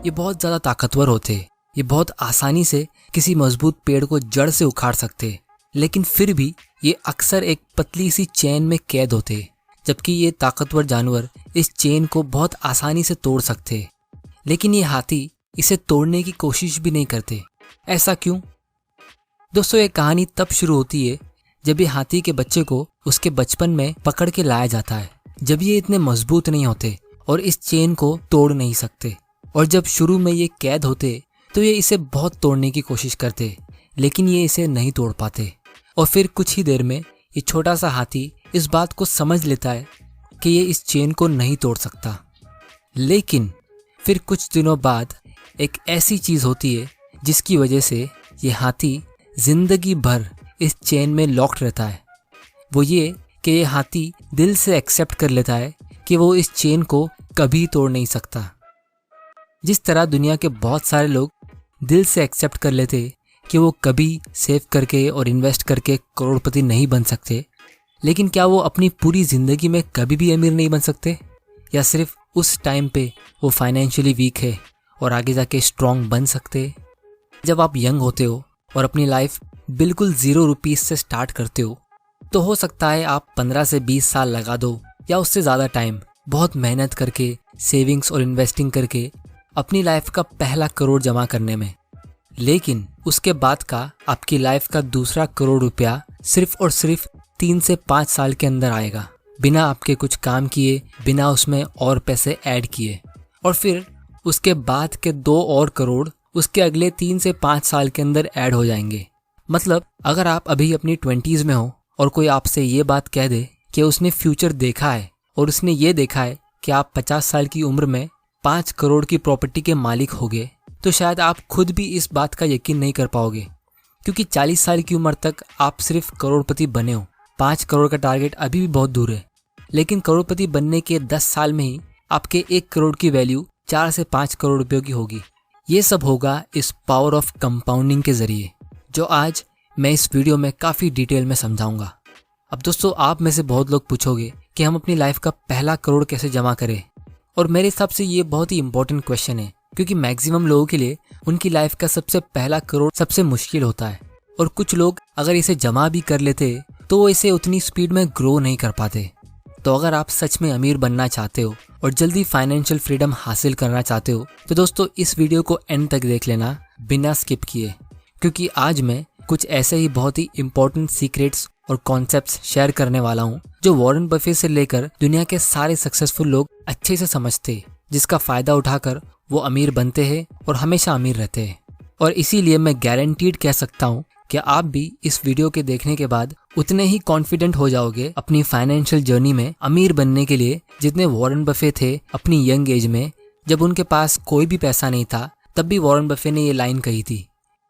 ये बहुत ज़्यादा ताकतवर होते, ये बहुत आसानी से किसी मजबूत पेड़ को जड़ से उखाड़ सकते, लेकिन फिर भी ये अक्सर एक पतली सी चेन में कैद होते, जबकि ये ताकतवर जानवर इस चेन को बहुत आसानी से तोड़ सकते। लेकिन ये हाथी इसे तोड़ने की कोशिश भी नहीं करते। ऐसा क्यों? दोस्तों, ये कहानी तब शुरू होती है जब ये हाथी के बच्चे को उसके बचपन में पकड़ के लाया जाता है, जब ये इतने मजबूत नहीं होते और इस चेन को तोड़ नहीं सकते। और जब शुरू में ये कैद होते तो ये इसे बहुत तोड़ने की कोशिश करते, लेकिन ये इसे नहीं तोड़ पाते। और फिर कुछ ही देर में ये छोटा सा हाथी इस बात को समझ लेता है कि ये इस चेन को नहीं तोड़ सकता। लेकिन फिर कुछ दिनों बाद एक ऐसी चीज़ होती है जिसकी वजह से ये हाथी जिंदगी भर इस चेन में लॉक्ड रहता है। वो ये कि ये हाथी दिल से एक्सेप्ट कर लेता है कि वो इस चेन को कभी तोड़ नहीं सकता। जिस तरह दुनिया के बहुत सारे लोग दिल से एक्सेप्ट कर लेते कि वो कभी सेव करके और इन्वेस्ट करके करोड़पति नहीं बन सकते, लेकिन क्या वो अपनी पूरी ज़िंदगी में कभी भी अमीर नहीं बन सकते? या सिर्फ उस टाइम पे वो फाइनेंशियली वीक है और आगे जाके स्ट्रॉन्ग बन सकते? जब आप यंग होते हो और अपनी लाइफ बिल्कुल 0 रुपीस से स्टार्ट करते हो, तो हो सकता है आप 15 से 20 साल लगा दो या उससे ज़्यादा टाइम बहुत मेहनत करके, सेविंग्स और इन्वेस्टिंग करके अपनी लाइफ का पहला करोड़ जमा करने में। लेकिन उसके बाद का आपकी लाइफ का दूसरा करोड़ रुपया सिर्फ और सिर्फ 3 से 5 साल के अंदर आएगा, बिना आपके कुछ काम किए, बिना उसमें और पैसे ऐड किए। और फिर उसके बाद के 2 और करोड़ उसके अगले 3 से 5 साल के अंदर ऐड हो जाएंगे। मतलब अगर आप अभी अपनी 20s में हो और कोई आपसे ये बात कह दे कि उसने फ्यूचर देखा है और उसने ये देखा है कि आप 50 साल की उम्र में 5 करोड़ की प्रॉपर्टी के मालिक होगे, तो शायद आप खुद भी इस बात का यकीन नहीं कर पाओगे, क्योंकि 40 साल की उम्र तक आप सिर्फ करोड़पति बने हो। 5 करोड़ का टारगेट अभी भी बहुत दूर है, लेकिन करोड़पति बनने के 10 साल में ही आपके 1 करोड़ की वैल्यू 4 से 5 करोड़ रुपयों की होगी। ये सब होगा इस पावर ऑफ कंपाउंडिंग के जरिए, जो आज मैं इस वीडियो में काफ़ी डिटेल में समझाऊंगा। अब दोस्तों, आप में से बहुत लोग पूछोगे कि हम अपनी लाइफ का पहला करोड़ कैसे जमा करें, और मेरे हिसाब से ये बहुत ही इंपॉर्टेंट क्वेश्चन है, क्योंकि मैक्सिमम लोगों के लिए उनकी लाइफ का सबसे पहला करोड़ सबसे मुश्किल होता है। और कुछ लोग अगर इसे जमा भी कर लेते तो वो इसे उतनी स्पीड में ग्रो नहीं कर पाते। तो अगर आप सच में अमीर बनना चाहते हो और जल्दी फाइनेंशियल फ्रीडम हासिल करना चाहते हो, तो दोस्तों इस वीडियो को एंड तक देख लेना बिना स्किप किए, क्योंकि आज मैं कुछ ऐसे ही बहुत ही इंपॉर्टेंट सीक्रेट्स और कॉन्सेप्ट्स शेयर करने वाला हूँ जो वॉरेन बफेट से लेकर दुनिया के सारे सक्सेसफुल लोग अच्छे से समझते, जिसका फायदा उठाकर वो अमीर बनते हैं और हमेशा अमीर रहते हैं। और इसीलिए मैं गारंटीड कह सकता हूँ कि आप भी इस वीडियो के देखने के बाद उतने ही कॉन्फिडेंट हो जाओगे अपनी फाइनेंशियल जर्नी में अमीर बनने के लिए, जितने वॉरेन बफेट थे अपनी यंग एज में। जब उनके पास कोई भी पैसा नहीं था, तब भी वॉरेन बफेट ने ये लाइन कही थी,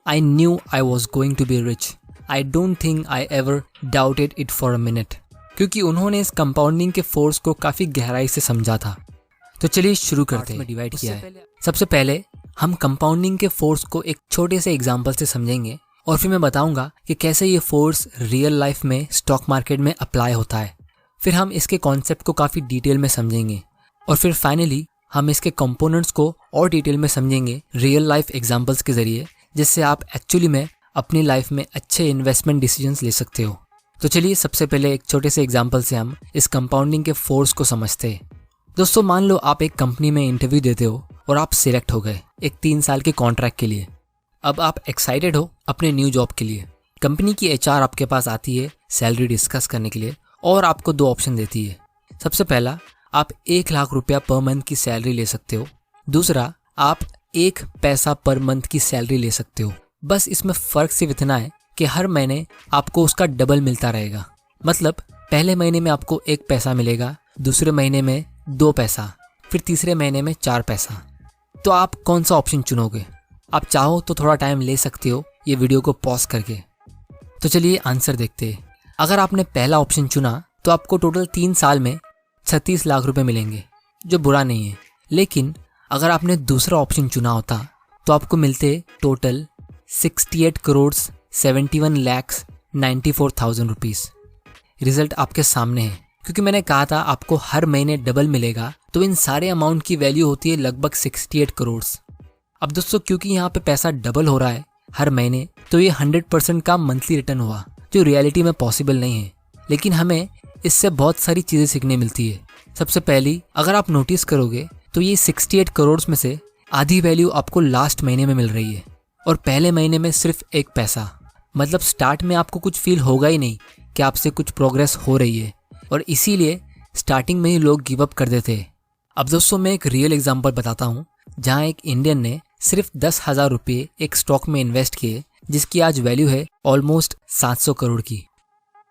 I knew I was going to be rich, I don't think I ever doubted it for a minute. क्योंकि उन्होंने इस कंपाउंडिंग के फोर्स को काफ़ी गहराई से समझा था। तो चलिए शुरू करते हैं। डिवाइड किया है। सबसे पहले हम कंपाउंडिंग के फोर्स को एक छोटे से एग्जांपल से समझेंगे, और फिर मैं बताऊंगा कि कैसे ये फोर्स रियल लाइफ में स्टॉक मार्केट में अप्लाई होता है। फिर हम इसके कॉन्सेप्ट को काफ़ी डिटेल में समझेंगे, और फिर फाइनली हम इसके कंपोनेंट्स को और डिटेल में समझेंगे रियल लाइफ एग्जाम्पल्स के जरिए, जिससे आप एक्चुअली में अपनी लाइफ में अच्छे इन्वेस्टमेंट डिसीजंस ले सकते हो। तो चलिए सबसे पहले एक छोटे से एग्जाम्पल से हम इस कंपाउंडिंग के फोर्स को समझते हैं। दोस्तों, मान लो आप एक कंपनी में इंटरव्यू देते हो और आप सिलेक्ट हो गए एक 3 साल के कॉन्ट्रैक्ट के लिए। अब आप एक्साइटेड हो अपने न्यू जॉब के लिए। कंपनी की एचआर आपके पास आती है सैलरी डिस्कस करने के लिए, और आपको 2 ऑप्शन देती है। सबसे पहला, आप 1 लाख रुपया पर मंथ की सैलरी ले सकते हो। दूसरा, आप 1 पैसा पर मंथ की सैलरी ले सकते हो। बस इसमें फ़र्क सिर्फ इतना है कि हर महीने आपको उसका डबल मिलता रहेगा। मतलब पहले महीने में आपको 1 पैसा मिलेगा, दूसरे महीने में 2 पैसा, फिर तीसरे महीने में 4 पैसा। तो आप कौन सा ऑप्शन चुनोगे? आप चाहो तो थोड़ा टाइम ले सकते हो ये वीडियो को पॉज करके। तो चलिए आंसर देखते हैं। अगर आपने पहला ऑप्शन चुना तो आपको टोटल 3 साल में 36 लाख रुपए मिलेंगे, जो बुरा नहीं है। लेकिन अगर आपने दूसरा ऑप्शन चुना होता तो आपको मिलते total 68 crore 71 lakh 94,000 rupees. Result आपके सामने है, क्योंकि मैंने कहा था आपको हर महीने डबल मिलेगा, तो इन सारे अमाउंट की वैल्यू होती है लगभग 68 करोड़। अब दोस्तों क्योंकि यहाँ पे पैसा डबल हो रहा है हर महीने, तो ये 100% का मंथली रिटर्न हुआ, जो रियलिटी में पॉसिबल नहीं है। लेकिन हमें इससे बहुत सारी चीज़ें सीखने मिलती है। सबसे पहली, अगर आप नोटिस करोगे तो ये 68 करोड़ में से आधी वैल्यू आपको लास्ट महीने में मिल रही है और पहले महीने में सिर्फ 1 पैसा। मतलब स्टार्ट में आपको कुछ फील होगा ही नहीं कि आपसे कुछ प्रोग्रेस हो रही है, और इसीलिए स्टार्टिंग में ही लोग गिव अप कर देते हैं। अब दोस्तों मैं एक रियल एग्जांपल बताता हूँ, जहाँ एक इंडियन ने सिर्फ 10,000 रुपये एक स्टॉक में इन्वेस्ट किए, जिसकी आज वैल्यू है ऑलमोस्ट 700 करोड़ की।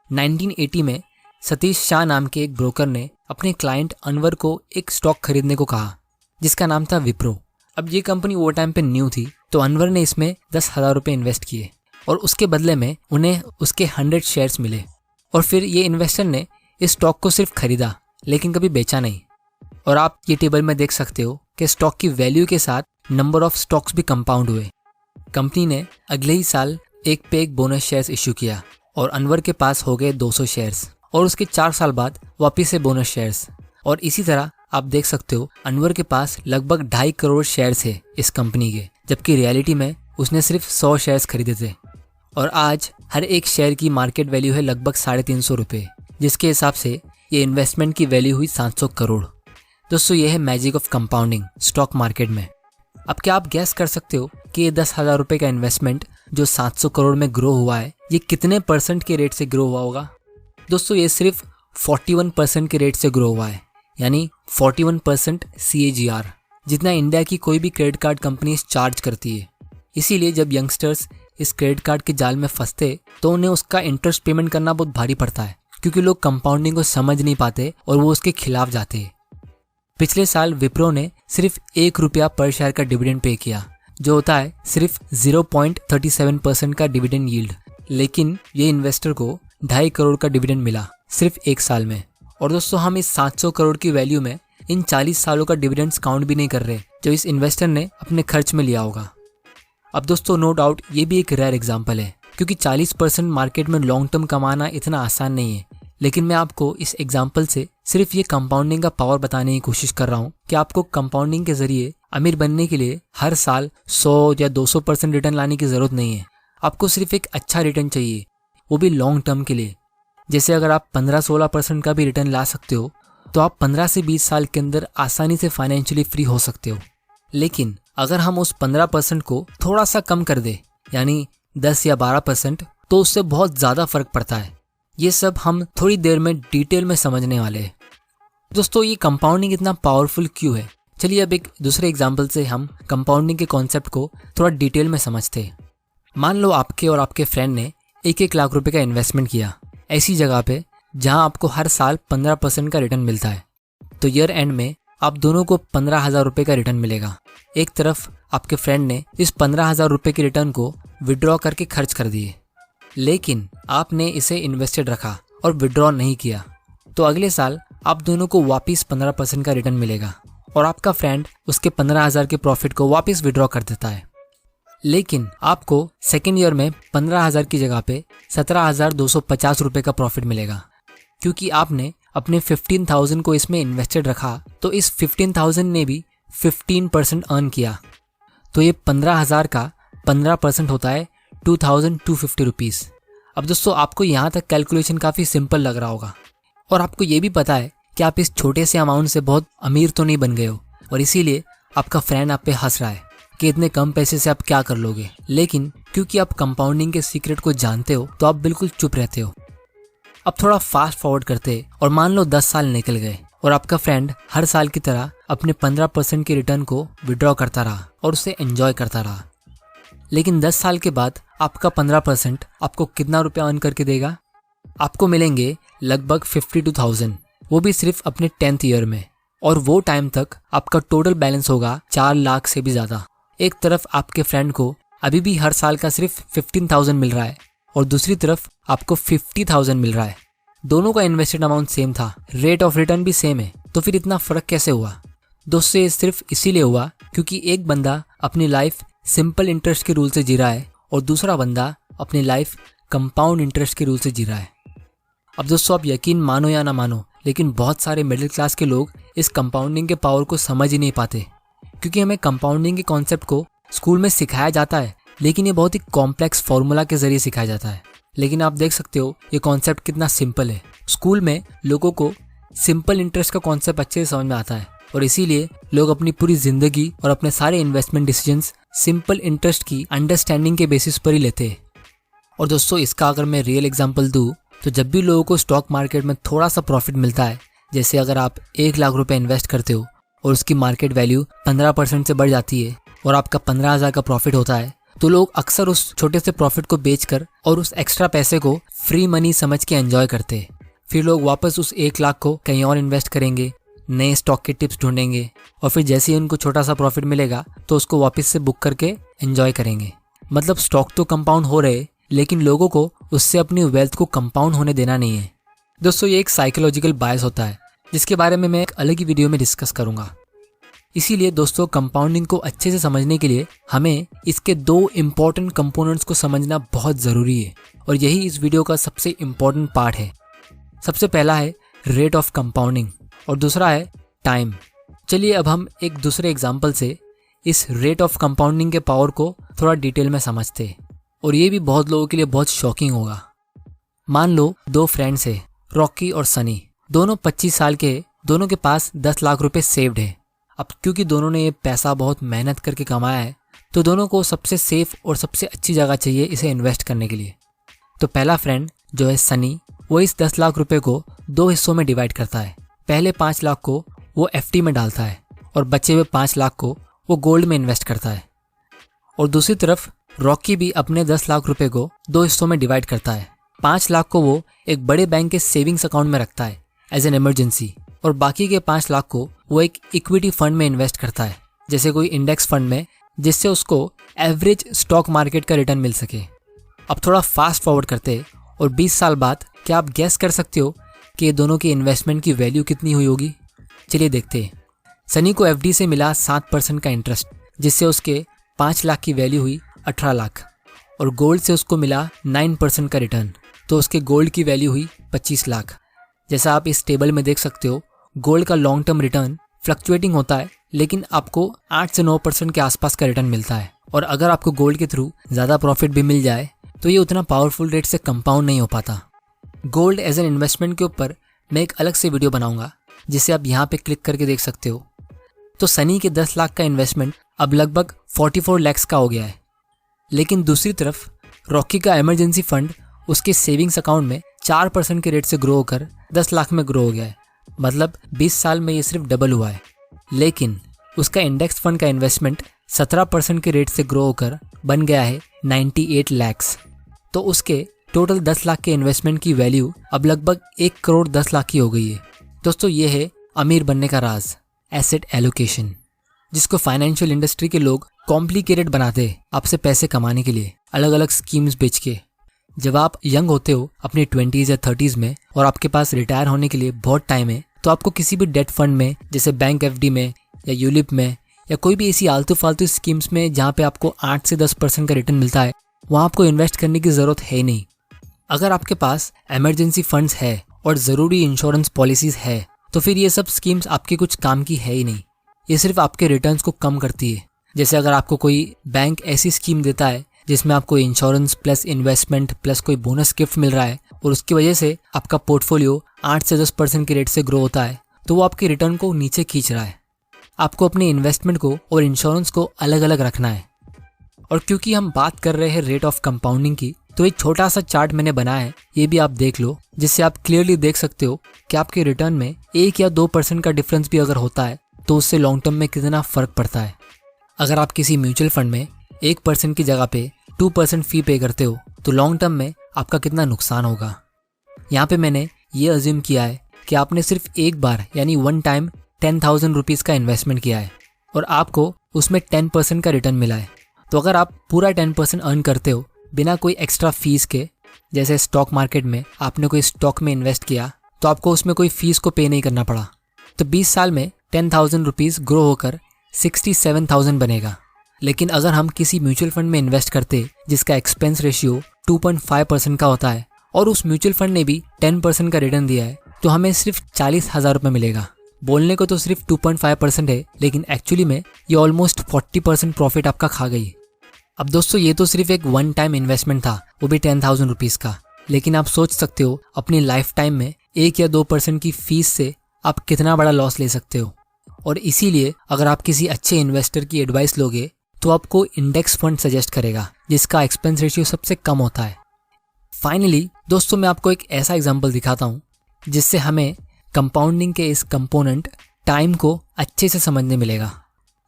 1980 में सतीश शाह नाम के एक ब्रोकर ने अपने क्लाइंट अनवर को एक स्टॉक खरीदने को कहा, जिसका नाम था विप्रो। अब ये कंपनी वो टाइम पे न्यू थी, तो अनवर ने इसमें 10,000 रुपये इन्वेस्ट किए और उसके बदले में उन्हें उसके 100 शेयर्स मिले। और फिर ये इन्वेस्टर ने इस स्टॉक को सिर्फ खरीदा, लेकिन कभी बेचा नहीं। और आप ये टेबल में देख सकते हो कि स्टॉक की वैल्यू के साथ नंबर ऑफ स्टॉक्स भी कंपाउंड हुए। कंपनी ने अगले ही साल एक पे एक बोनस शेयर्स इशू किया और अनवर के पास हो गए 200 शेयर्स, और उसके 4 साल बाद वापिस से बोनस शेयर्स। और इसी तरह आप देख सकते हो अनवर के पास लगभग 2.5 करोड़ शेयर्स है इस कंपनी के, जबकि रियलिटी में उसने सिर्फ 100 शेयर्स खरीदे थे। और आज हर एक शेयर की मार्केट वैल्यू है लगभग 350 रुपये, जिसके हिसाब से ये इन्वेस्टमेंट की वैल्यू हुई 700 करोड़। दोस्तों ये है magic of compounding stock market में। अब क्या आप गैस कर सकते हो कि ये 10,000 रुपये का इन्वेस्टमेंट जो 700 करोड़ में ग्रो हुआ है, ये कितने % के रेट से ग्रो हुआ होगा? दोस्तों ये सिर्फ 41% के रेट से ग्रो हुआ है, यानी 41% CAGR, जितना इंडिया की कोई भी क्रेडिट कार्ड कंपनी चार्ज करती है। इसीलिए जब यंगस्टर्स इस क्रेडिट कार्ड के जाल में फंसते तो उन्हें उसका इंटरेस्ट पेमेंट करना बहुत भारी पड़ता है, क्योंकि लोग कंपाउंडिंग को समझ नहीं पाते और वो उसके खिलाफ जाते हैं। पिछले साल विप्रो ने सिर्फ 1 रुपया पर शेयर का डिविडेंड पे किया, जो होता है सिर्फ 0.37% का डिविडेंड यील्ड। लेकिन ये इन्वेस्टर को 2.5 करोड़ का डिविडेंड मिला सिर्फ 1 साल में। और दोस्तों हम इस 700 करोड़ की वैल्यू में इन 40 सालों का डिविडेंड्स काउंट भी नहीं कर रहे, जो इस इन्वेस्टर ने अपने खर्च में लिया होगा। अब दोस्तों नो डाउट ये भी एक रेयर एग्जाम्पल है, क्योंकि 40% मार्केट में लॉन्ग टर्म कमाना इतना आसान नहीं है। लेकिन मैं आपको इस एग्जाम्पल से सिर्फ ये कंपाउंडिंग का पावर बताने की कोशिश कर रहा हूँ कि आपको कंपाउंडिंग के जरिए अमीर बनने के लिए हर साल 100 या 200% रिटर्न लाने की जरूरत नहीं है। आपको सिर्फ एक अच्छा रिटर्न चाहिए, वो भी लॉन्ग टर्म के लिए। जैसे अगर आप 15-16% का भी रिटर्न ला सकते हो, तो आप 15 से 20 साल के अंदर आसानी से फाइनेंशियली फ्री हो सकते हो। लेकिन अगर हम उस 15% को थोड़ा सा कम कर दे, यानी 10 या 12%, तो उससे बहुत ज़्यादा फर्क पड़ता है। ये सब हम थोड़ी देर में डिटेल में समझने वाले हैं। दोस्तों ये कंपाउंडिंग इतना पावरफुल क्यों है? चलिए अब एक दूसरे एग्जाम्पल से हम कंपाउंडिंग के कॉन्सेप्ट को थोड़ा डिटेल में समझते हैं। मान लो आपके और आपके फ्रेंड ने 1-1 लाख रुपए का इन्वेस्टमेंट किया ऐसी जगह पे जहां आपको हर साल 15% का रिटर्न मिलता है। तो ईयर एंड में आप दोनों को 15,000 रुपये का रिटर्न मिलेगा। एक तरफ आपके फ्रेंड ने इस 15,000 रुपये के रिटर्न को विड्रॉ करके खर्च कर दिए, लेकिन आपने इसे इन्वेस्टेड रखा और विड्रॉ नहीं किया, तो अगले साल आप दोनों को वापस 15% का रिटर्न मिलेगा और आपका फ्रेंड उसके 15,000 के प्रॉफिट को वापस विड्रॉ कर देता है। लेकिन आपको सेकेंड ईयर में 15,000 की जगह पे 17,250 रुपये का प्रॉफिट मिलेगा, क्योंकि आपने अपने 15,000 को इसमें इन्वेस्टेड रखा, तो इस 15,000 ने भी 15% अर्न किया। तो ये 15,000 का 15% होता है 2,250 रुपीज़। अब दोस्तों आपको यहाँ तक कैलकुलेशन काफ़ी सिंपल लग रहा होगा और आपको ये भी पता है कि आप इस छोटे से अमाउंट से बहुत अमीर तो नहीं बन गए हो, और इसीलिए आपका फ्रेंड आप पे हंस रहा है कि इतने कम पैसे से आप क्या कर लोगे। लेकिन क्योंकि आप कंपाउंडिंग के सीक्रेट को जानते हो, तो आप बिल्कुल चुप रहते हो। अब थोड़ा फास्ट फॉरवर्ड करते और मान लो 10 साल निकल गए और आपका फ्रेंड हर साल की तरह अपने 15% के रिटर्न को विड्रॉ करता रहा और उसे एंजॉय करता रहा। लेकिन 10 साल के बाद आपका 15% आपको कितना रुपया अर्न करके देगा? आपको मिलेंगे लगभग 52,000, वो भी सिर्फ अपने 10th ईयर में। और वो टाइम तक आपका टोटल बैलेंस होगा 4 लाख से भी ज़्यादा। एक तरफ आपके फ्रेंड को अभी भी हर साल का सिर्फ 15,000 मिल रहा है और दूसरी तरफ आपको 50,000 मिल रहा है। दोनों का इन्वेस्टेड अमाउंट सेम था, रेट ऑफ रिटर्न भी सेम है, तो फिर इतना फ़र्क कैसे हुआ? दोस्तों ये सिर्फ इसीलिए हुआ क्योंकि एक बंदा अपनी लाइफ सिंपल इंटरेस्ट के रूल से जी रहा है और दूसरा बंदा अपनी लाइफ कंपाउंड इंटरेस्ट के रूल से जी रहा है। अब दोस्तों आप यकीन मानो या ना मानो, लेकिन बहुत सारे मिडिल क्लास के लोग इस कंपाउंडिंग के पावर को समझ ही नहीं पाते, क्योंकि हमें कंपाउंडिंग के कॉन्सेप्ट को स्कूल में सिखाया जाता है, लेकिन ये बहुत ही कॉम्प्लेक्स फॉर्मूला के जरिए सिखाया जाता है। लेकिन आप देख सकते हो ये कॉन्सेप्ट कितना सिंपल है। स्कूल में लोगों को सिंपल इंटरेस्ट का कॉन्सेप्ट अच्छे से समझ में आता है और इसीलिए लोग अपनी पूरी जिंदगी और अपने सारे इन्वेस्टमेंट डिसीजंस सिंपल इंटरेस्ट की अंडरस्टैंडिंग के बेसिस पर ही लेते हैं। और दोस्तों, इसका अगर मैं रियल एग्जांपल दूं तो जब भी लोगों को स्टॉक मार्केट में थोड़ा सा प्रॉफिट मिलता है, जैसे अगर आप 1 लाख रुपए इन्वेस्ट करते हो और उसकी मार्केट वैल्यू 15% से बढ़ जाती है और आपका 15,000 का प्रॉफिट होता है, तो लोग अक्सर उस छोटे से प्रॉफिट को बेचकर और उस एक्स्ट्रा पैसे को फ्री मनी समझ के एंजॉय करते हैं। फिर लोग वापस उस 1 लाख को कहीं और इन्वेस्ट करेंगे, नए स्टॉक के टिप्स ढूंढेंगे और फिर जैसे ही उनको छोटा सा प्रॉफिट मिलेगा तो उसको वापस से बुक करके एंजॉय करेंगे। मतलब स्टॉक तो कंपाउंड हो रहे, लेकिन लोगों को उससे अपनी वेल्थ को कंपाउंड होने देना नहीं है। दोस्तों, ये एक साइकोलॉजिकल बायस होता है जिसके बारे में मैं एक अलग ही वीडियो में डिस्कस करूंगा। इसीलिए दोस्तों, कंपाउंडिंग को अच्छे से समझने के लिए हमें इसके 2 इंपॉर्टेंट कंपोनेंट्स को समझना बहुत ज़रूरी है और यही इस वीडियो का सबसे इम्पॉर्टेंट पार्ट है। सबसे पहला है रेट ऑफ कंपाउंडिंग और दूसरा है टाइम। चलिए अब हम एक दूसरे एग्जाम्पल से इस रेट ऑफ कंपाउंडिंग के पावर को थोड़ा डिटेल में समझते हैं और ये भी बहुत लोगों के लिए बहुत शॉकिंग होगा। मान लो 2 फ्रेंड्स है, रॉकी और सनी। दोनों 25 साल के हैं, दोनों के पास 10 लाख रुपए सेव्ड है। अब क्योंकि दोनों ने ये पैसा बहुत मेहनत करके कमाया है तो दोनों को सबसे सेफ और सबसे अच्छी जगह चाहिए इसे इन्वेस्ट करने के लिए। तो पहला फ्रेंड जो है सनी, वो इस 10 लाख रुपए को 2 हिस्सों में डिवाइड करता है। पहले 5 लाख को वो एफडी में डालता है और बचे हुए 5 लाख को वो गोल्ड में इन्वेस्ट करता है। और दूसरी तरफ रॉकी भी अपने 10 लाख रुपए को 2 हिस्सों में डिवाइड करता है। 5 लाख को वो एक बड़े बैंक के सेविंग्स अकाउंट में रखता है एज एन इमरजेंसी और बाकी के 5 लाख को वो एक इक्विटी फंड में इन्वेस्ट करता है, जैसे कोई इंडेक्स फंड में, जिससे उसको एवरेज स्टॉक मार्केट का रिटर्न मिल सके। अब थोड़ा फास्ट फॉरवर्ड करते और 20 साल बाद क्या आप गेस कर सकते हो कि ये दोनों की इन्वेस्टमेंट की वैल्यू कितनी हुई होगी? चलिए देखते हैं। सनी को एफडी से मिला 7% का इंटरेस्ट, जिससे उसके 5 लाख की वैल्यू हुई 18 लाख और गोल्ड से उसको मिला 9% का रिटर्न, तो उसके गोल्ड की वैल्यू हुई 25 लाख। जैसा आप इस टेबल में देख सकते हो, गोल्ड का लॉन्ग टर्म रिटर्न फ्लक्चुएटिंग होता है, लेकिन आपको 8 से 9% के आसपास का रिटर्न मिलता है। और अगर आपको गोल्ड के थ्रू ज़्यादा प्रॉफिट भी मिल जाए तो ये उतना पावरफुल रेट से कंपाउंड नहीं हो पाता। गोल्ड एज एन इन्वेस्टमेंट के ऊपर मैं एक अलग से वीडियो बनाऊंगा, जिसे आप यहाँ पे क्लिक करके देख सकते हो। तो सनी के 10 लाख का इन्वेस्टमेंट अब लगभग 44 लाख का हो गया है। लेकिन दूसरी तरफ रॉकी का इमरजेंसी फंड उसके सेविंग्स अकाउंट में 4% के रेट से ग्रो होकर 10 लाख में ग्रो हो गया है। मतलब 20 साल में ये सिर्फ डबल हुआ है। लेकिन उसका इंडेक्स फंड का इन्वेस्टमेंट 17% के रेट से ग्रो होकर बन गया है 98 लाख। तो उसके टोटल 10 लाख के इन्वेस्टमेंट की वैल्यू अब लगभग 1 करोड़ 10 लाख की हो गई है। दोस्तों, ये है अमीर बनने का राज, एसेट एलोकेशन, जिसको फाइनेंशियल इंडस्ट्री के लोग कॉम्प्लिकेटेड बनाते हैं आपसे पैसे कमाने के लिए अलग अलग स्कीम्स बेच के। जब आप यंग होते हो अपने 20s या 30s में और आपके पास रिटायर होने के लिए बहुत टाइम है, तो आपको किसी भी डेट फंड में, जैसे बैंक एफडी में या यूलिप में या कोई भी ऐसी आलतू फालतू स्कीम्स में जहाँ पे आपको 8 से 10% का रिटर्न मिलता है, वहाँ आपको इन्वेस्ट करने की ज़रूरत है नहीं। अगर आपके पास इमरजेंसी फंड्स है और ज़रूरी इंश्योरेंस पॉलिसीज है, तो फिर ये सब स्कीम्स आपके कुछ काम की है ही नहीं। ये सिर्फ आपके रिटर्न्स को कम करती है। जैसे अगर आपको कोई बैंक ऐसी स्कीम देता है जिसमें आपको इंश्योरेंस प्लस इन्वेस्टमेंट प्लस कोई बोनस गिफ्ट मिल रहा है और उसकी वजह से आपका पोर्टफोलियो 8 से 10% के रेट से ग्रो होता है, तो वो आपके रिटर्न को नीचे खींच रहा है। आपको अपने इन्वेस्टमेंट को और इंश्योरेंस को अलग अलग रखना है। और क्योंकि हम बात कर रहे हैं रेट ऑफ कंपाउंडिंग की, तो एक छोटा सा चार्ट मैंने बनाया है, ये भी आप देख लो, जिससे आप क्लियरली देख सकते हो कि आपके रिटर्न में 1 या 2% का डिफरेंस भी अगर होता है तो उससे लॉन्ग टर्म में कितना फर्क पड़ता है। अगर आप किसी म्यूचुअल फंड में 1% की जगह पे 2% फी पे करते हो तो लॉन्ग टर्म में आपका कितना नुकसान होगा। यहाँ पे मैंने ये अज्यूम किया है कि आपने सिर्फ एक बार यानी 1 टाइम 10,000 रुपीज़ का इन्वेस्टमेंट किया है और आपको उसमें 10% का रिटर्न मिला है। तो अगर आप पूरा 10% अर्न करते हो बिना कोई एक्स्ट्रा फीस के, जैसे स्टॉक मार्केट में आपने कोई स्टॉक में इन्वेस्ट किया तो आपको उसमें कोई फीस को पे नहीं करना पड़ा, तो 20 साल में 10,000 रुपीज़ ग्रो होकर 67,000 बनेगा। लेकिन अगर हम किसी म्यूचुअल फंड में इन्वेस्ट करते जिसका एक्सपेंस रेशियो 2.5% का होता है और उस म्यूचुअल फंड ने भी 10% का रिटर्न दिया है, तो हमें सिर्फ 40,000 रुपये मिलेगा। बोलने को तो सिर्फ 2.5% है, लेकिन एक्चुअली में ये ऑलमोस्ट 40% प्रॉफिट आपका खा गई। अब दोस्तों ये तो सिर्फ एक वन टाइम इन्वेस्टमेंट था, वो भी 10,000 रुपीज़ का। लेकिन आप सोच सकते हो अपनी लाइफ टाइम में 1 या 2% की फीस से आप कितना बड़ा लॉस ले सकते हो। और इसीलिए अगर आप किसी अच्छे इन्वेस्टर की एडवाइस लोगे तो आपको इंडेक्स फंड सजेस्ट करेगा जिसका एक्सपेंस रेशियो सबसे कम होता है। फाइनली दोस्तों मैं आपको एक ऐसा एग्जाम्पल दिखाता हूँ जिससे हमें कंपाउंडिंग के इस कंपोनेंट टाइम को अच्छे से समझने मिलेगा।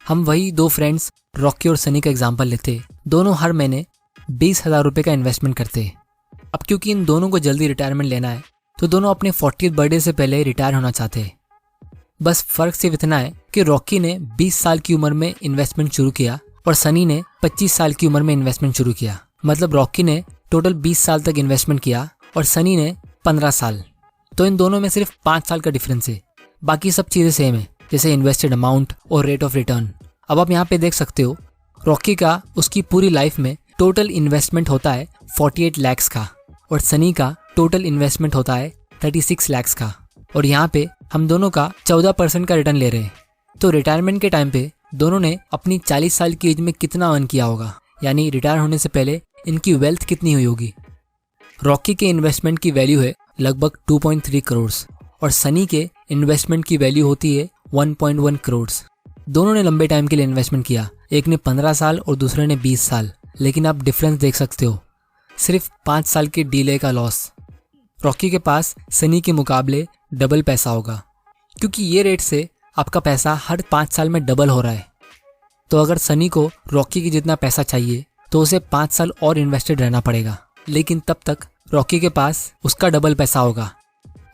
हम वही 2 फ्रेंड्स रॉकी और सनी का एग्जाम्पल लेते। दोनों हर महीने 20,000 रुपये का इन्वेस्टमेंट करते। अब क्योंकि इन दोनों को जल्दी रिटायरमेंट लेना है तो दोनों अपने 40th बर्थडे से पहले रिटायर होना चाहते हैं। बस फर्क सिर्फ इतना है कि रॉकी ने 20 साल की उम्र में इन्वेस्टमेंट शुरू किया और सनी ने 25 साल की उम्र में इन्वेस्टमेंट शुरू किया। मतलब रॉकी ने टोटल 20 साल तक इन्वेस्टमेंट किया और सनी ने 15 साल। तो इन दोनों में सिर्फ 5 साल का डिफरेंस है। बाकी सब चीज़ें सेम है, जैसे इन्वेस्टेड अमाउंट और रेट ऑफ रिटर्न। अब आप यहाँ पे देख सकते हो रॉकी का उसकी पूरी लाइफ में टोटल इन्वेस्टमेंट होता है 48 लाख का और सनी का टोटल इन्वेस्टमेंट होता है 36 लाख का। और यहाँ पे हम दोनों का 14% का रिटर्न ले रहे हैं। तो रिटायरमेंट के टाइम पे दोनों ने अपनी 40 साल की एज में कितना अर्न किया होगा, यानी रिटायर होने से पहले इनकी वेल्थ कितनी हुई होगी। रॉकी के इन्वेस्टमेंट की वैल्यू है लगभग 2.3 करोड़ और सनी के इन्वेस्टमेंट की वैल्यू होती है 1.1 करोड़। दोनों ने लंबे टाइम के लिए इन्वेस्टमेंट किया, एक ने 15 साल और दूसरे ने 20 साल। लेकिन आप डिफरेंस देख सकते हो, सिर्फ 5 साल के डीले का लॉस। रॉकी के पास सनी के मुकाबले डबल पैसा होगा, क्योंकि ये रेट से आपका पैसा हर 5 साल में डबल हो रहा है। तो अगर सनी को रॉकी की जितना पैसा चाहिए तो उसे 5 साल और इन्वेस्टेड रहना पड़ेगा, लेकिन तब तक रॉकी के पास उसका डबल पैसा होगा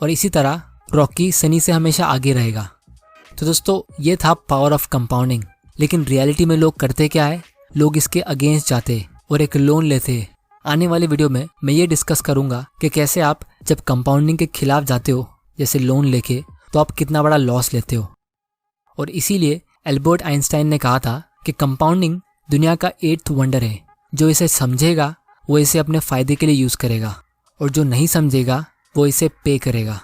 और इसी तरह रॉकी सनी से हमेशा आगे रहेगा। तो दोस्तों ये था पावर ऑफ कंपाउंडिंग। लेकिन रियलिटी में लोग करते क्या है, लोग इसके अगेंस्ट जाते और एक लोन लेते। आने वाले वीडियो में मैं ये डिस्कस करूंगा कि कैसे आप जब कंपाउंडिंग के खिलाफ जाते हो, जैसे लोन लेके, तो आप कितना बड़ा लॉस लेते हो। और इसीलिए एल्बर्ट आइंस्टाइन ने कहा था कि कंपाउंडिंग दुनिया का 8th वंडर है। जो इसे समझेगा वो इसे अपने फ़ायदे के लिए यूज़ करेगा और जो नहीं समझेगा वो इसे पे करेगा।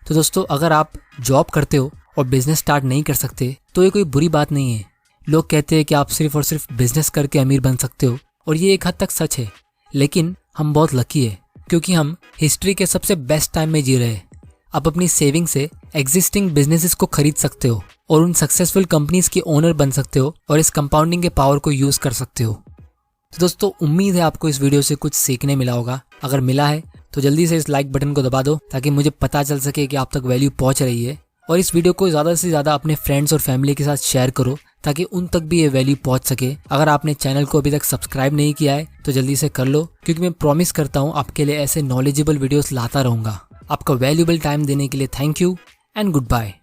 तो दोस्तों अगर आप जॉब करते हो और बिज़नेस स्टार्ट नहीं कर सकते तो ये कोई बुरी बात नहीं है। लोग कहते हैं कि आप सिर्फ और सिर्फ बिजनेस करके अमीर बन सकते हो और ये एक हद तक सच है। लेकिन हम बहुत लकी है क्योंकि हम हिस्ट्री के सबसे बेस्ट टाइम में जी रहे हैं। आप अपनी सेविंग से एग्जिस्टिंग बिजनेसेस को खरीद सकते हो और उन सक्सेसफुल कंपनीज के ओनर बन सकते हो और इस कंपाउंडिंग के पावर को यूज़ कर सकते हो। तो दोस्तों उम्मीद है आपको इस वीडियो से कुछ सीखने मिला होगा। अगर मिला है तो जल्दी से इस लाइक बटन को दबा दो ताकि मुझे पता चल सके कि आप तक वैल्यू पहुंच रही है। और इस वीडियो को ज़्यादा से ज़्यादा अपने फ्रेंड्स और फैमिली के साथ शेयर करो ताकि उन तक भी ये वैल्यू पहुंच सके। अगर आपने चैनल को अभी तक सब्सक्राइब नहीं किया है तो जल्दी से कर लो, क्योंकि मैं प्रॉमिस करता हूँ आपके लिए ऐसे नॉलेजेबल वीडियोस लाता रहूँगा। आपका वैल्यूएबल टाइम देने के लिए thank you and good bye.